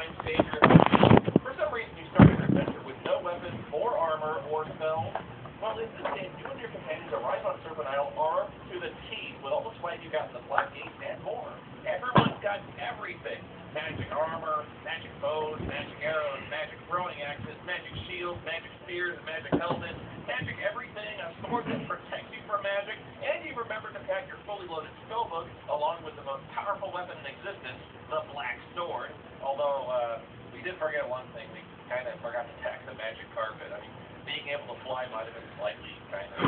find Savior. For some reason, you started your adventure with no weapons or armor or spells. Well, in this game, you and your companions arrive on Serpent Isle armed to the teeth with all the swag you got in the Black Gate and more. Everyone's got everything. Magic armor, magic bows, magic arrows, magic throwing axes, magic shields, magic spears, and magic helmets, magic everything, a sword that protects you from magic, and you remember to pack your fully loaded spellbook along with the most powerful weapon in existence, the Black Sword. Although, we did forget one thing. We kind of forgot to pack the magic carpet. I mean, being able to fly might have been slightly kind of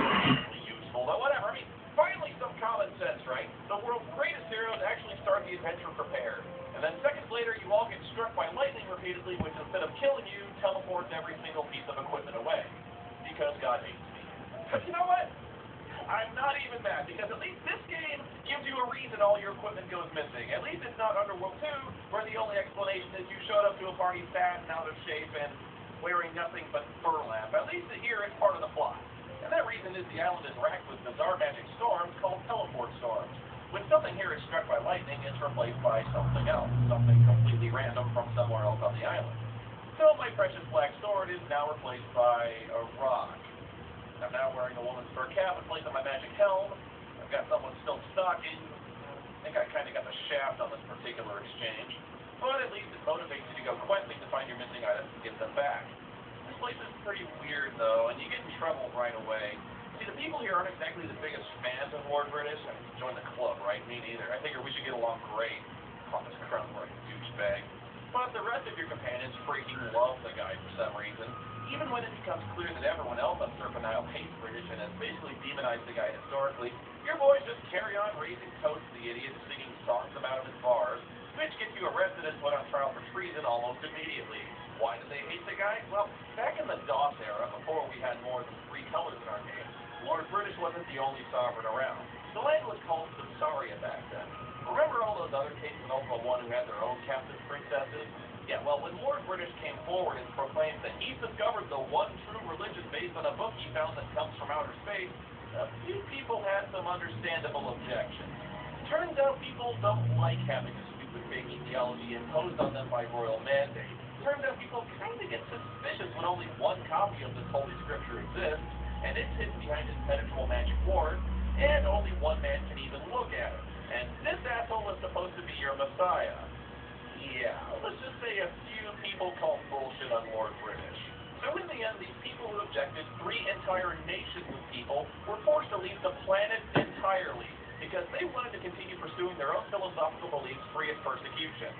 useful, but whatever. I mean, finally some common sense, right? The world's greatest heroes actually start the adventure prepared. And then seconds later, you all get struck by lightning repeatedly, which instead of killing you, teleports every single piece of equipment away. Because God hates me. But you know what? I'm not even mad, because at least this game gives you a reason all your equipment goes missing. At least it's not Underworld 2, where the only explanation is you showed up to a party fat and out of shape and wearing nothing but burlap. At least here it's part of the plot. And that reason is the island is racked with bizarre magic storms called teleport storms. When something here is struck by lightning, it's replaced by something else, something completely random from somewhere else on the island. So my precious Black Sword is now replaced by a rock. I'm now wearing a woman's fur cap in place of my magic helm. I've got someone still stalking. I think I kind of got the shaft on this particular exchange. But at least it motivates you to go quietly to find your missing items and get them back. This place is pretty weird, though, and you get in trouble right away. See, the people here aren't exactly the biggest fans of Lord British. I mean, join the club, right? Me neither. I figure we should get along great. Call this crown like a douchebag. But the rest of your companions freaking love the guy for some reason. Even when it becomes clear that everyone else on Serpent Isle hates British and has basically demonized the guy historically, your boys just carry on raising toasts to the idiot, singing songs about him in bars, which gets you arrested and put on trial for treason almost immediately. Why did they hate the guy? Well, back in the DOS era, before we had more than 3 colors in our game, Lord British wasn't the only sovereign around. The land was called Samsaria back then. Remember all those other kings in Ultima 1 who had their own captive princesses? Yeah, well, when Lord British came forward and proclaimed that he discovered the one true religion based on a book he found that comes from outer space, a few people had some understandable objections. Turns out people don't like having a stupid fake ideology imposed on them by royal mandate. Turns out people kind of get suspicious when only one copy of this holy scripture exists, and it's hidden behind impenetrable magic ward, and only one man can even look at it. And this asshole is supposed to be your messiah. Yeah, let's just say a few people call bullshit on Lord British. So in the end, these people who objected, 3 entire nations of people, were forced to leave the planet entirely, because they wanted to continue pursuing their own philosophical beliefs free of persecution.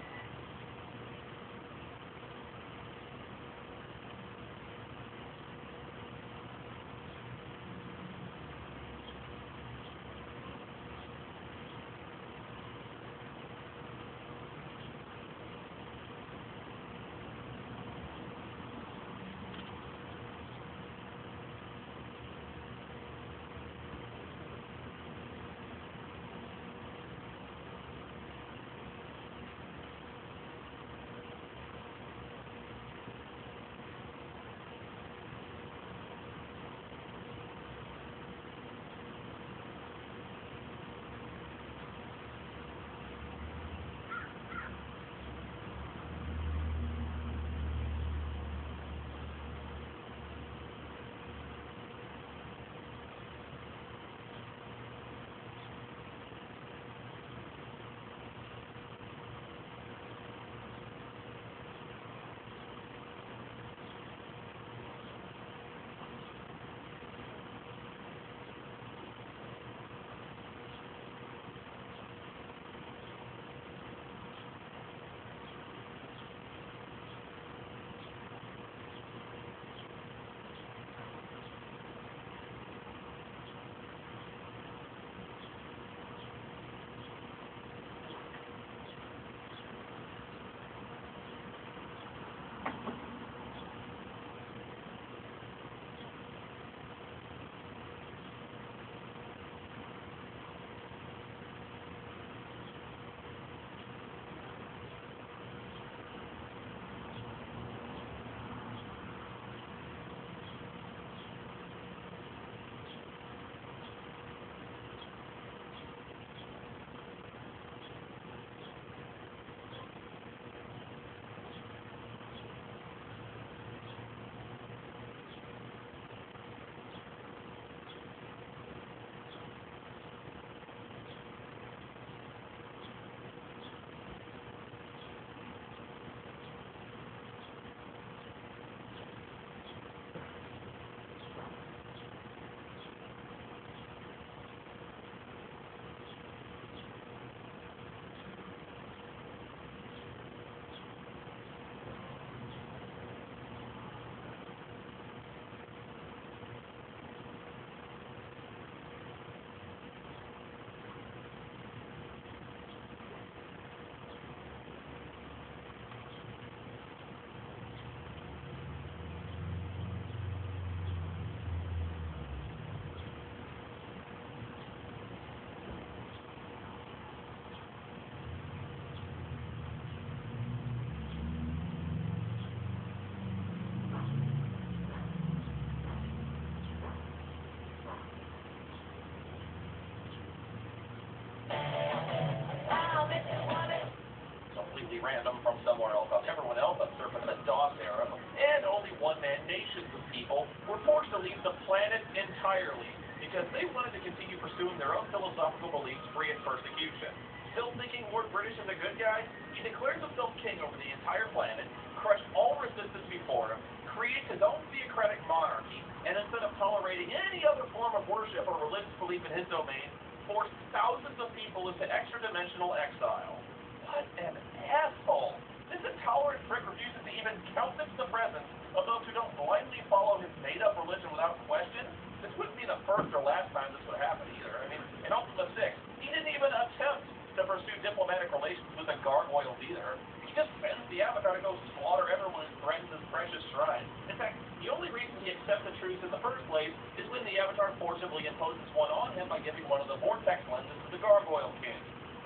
random from somewhere else. Everyone else on Serpent in the DOS era, and only one-man nations of people were forced to leave the planet entirely because they wanted to continue pursuing their own philosophical beliefs free of persecution. Still thinking more British than the good guy, he declares himself king over the entire planet, crushed all resistance before him, creates his own theocratic monarchy, and instead of tolerating any other form of worship or religious belief in his domain, forced thousands of people into extra-dimensional exile. What an asshole! This intolerant prick refuses to even countenance the presence of those who don't blindly follow his made-up religion without question. This wouldn't be the first or last time this would happen either. I mean, in Ultima 6, he didn't even attempt to pursue diplomatic relations with the gargoyles either. He just sends the Avatar to go slaughter everyone who threatens his precious shrine. In fact, the only reason he accepts the truth in the first place is when the Avatar forcibly imposes one on him by giving one of the vortex lenses to the Gargoyle King.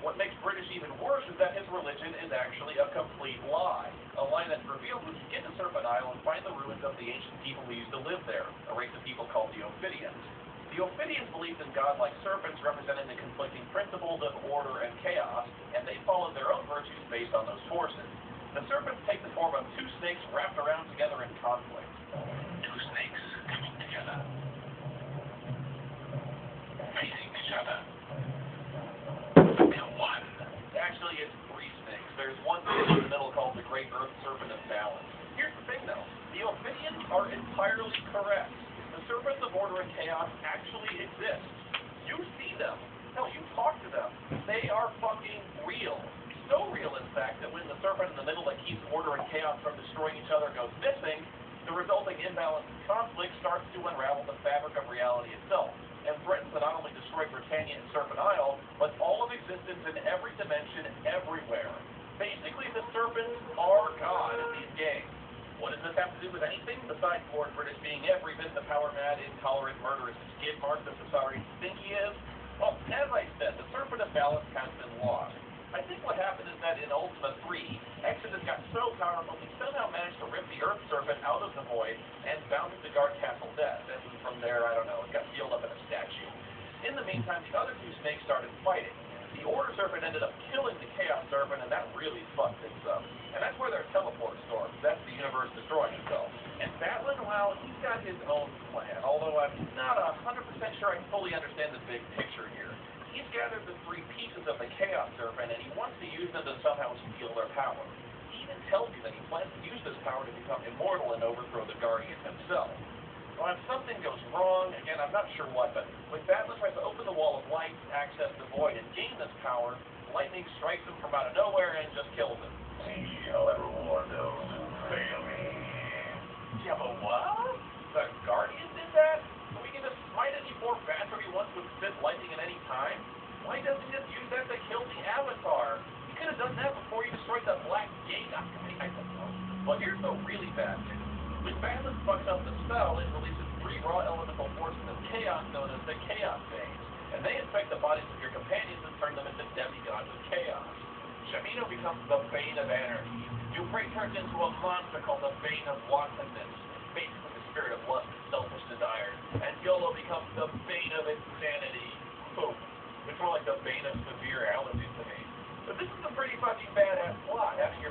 What makes British even worse is that his religion is actually a complete lie. A lie that's revealed when you get to Serpent Isle and find the ruins of the ancient people who used to live there, a race of people called the Ophidians. The Ophidians believed in godlike serpents representing the conflicting principles of order and chaos, and they followed their own virtues based on those forces. The serpents take the form of two snakes wrapped around together in conflict. Two snakes coming together, facing each other. One. Actually, it's three snakes. There's one snake in the middle called the Great Earth Serpent of Balance. Here's the thing, though. The Ophidians are entirely correct. The serpents of order and chaos actually exist. You see them. Hell, you talk to them. They are fucking real. So real, in fact, that when the serpent in the middle that keeps order and chaos from destroying each other goes missing, the resulting imbalance and conflict starts to unravel the fabric of reality itself, and threatens to not only destroy Britannia and Serpent Isle, but all of existence in every dimension, everywhere. Basically, the serpents are God in these games. What does this have to do with anything besides Lord British being every bit the power-mad, intolerant, murderous skid mark that society think he is? Well, as I said, the Serpent of Balance has been lost. I think what happened is that in Ultima 3, Exodus got so powerful he somehow managed to rip the Earth Serpent out of the void and bound it to guard Castle Death, and from there, I don't know, it got sealed up in a statue. In the meantime, the other two snakes started fighting. The Order Serpent ended up killing the Chaos Serpent, and that really fucked things up. And that's where their teleport storms. That's the universe destroying itself. And Batlin, well, he's got his own plan, although I'm not 100% sure I fully understand the big picture here. He's gathered the three pieces of the Chaos Serpent, and he wants to use them to somehow steal their power. He even tells you that he plans to use this power to become immortal and overthrow the Guardian himself. Well, if something goes wrong, again, I'm not sure what, but when Batlin tries to open the Wall of Light, access the Void, and gain this power, lightning strikes him from out of nowhere and just kills him. He shall reward those who fail me. Yeah, but what? The Guardian did that? So we can just smite any more faster he wants with spit lightning at any time? Why doesn't he just use that to kill the Avatar? He could have done that before he destroyed the Black Gate. I don't know. Well, here's the really bad news. When Batlin fucks up the spell, it releases three raw elemental forces of chaos known as the Chaos Veins, and they infect the bodies of your companions and turn them into demigods of chaos. Shamino becomes the Bane of Anarchy. Dupre turns into a monster called the Bane of Wantonness, basically the spirit of lust and selfish desire, and Yolo becomes the Bane of Insanity. Boom. It's more like the Bane of severe allergies to me. But this is a pretty fucking badass plot, having your